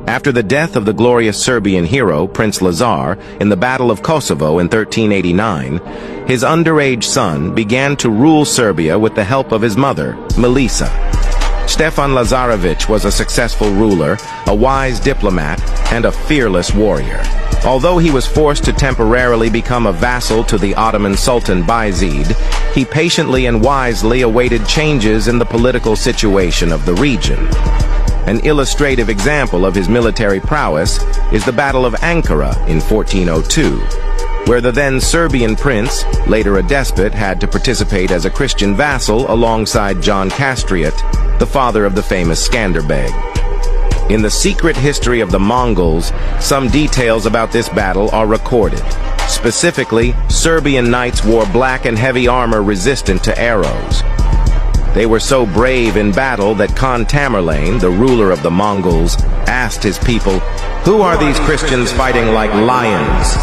After the death of the glorious Serbian hero, Prince Lazar, in the Battle of Kosovo in 1389, his underage son began to rule Serbia with the help of his mother, Milisa. Stefan Lazarević was a successful ruler, a wise diplomat, and a fearless warrior. Although he was forced to temporarily become a vassal to the Ottoman Sultan Bayezid, he patiently and wisely awaited changes in the political situation of the region. An illustrative example of his military prowess is the Battle of Ankara in 1402, where the then Serbian prince, later a despot, had to participate as a Christian vassal alongside John Castriot, the father of the famous Skanderbeg. In the secret history of the Mongols, some details about this battle are recorded. Specifically, Serbian knights wore black and heavy armor resistant to arrows. They were so brave in battle that Khan Tamerlane, the ruler of the Mongols, asked his people, "Who are these Christians fighting like lions?"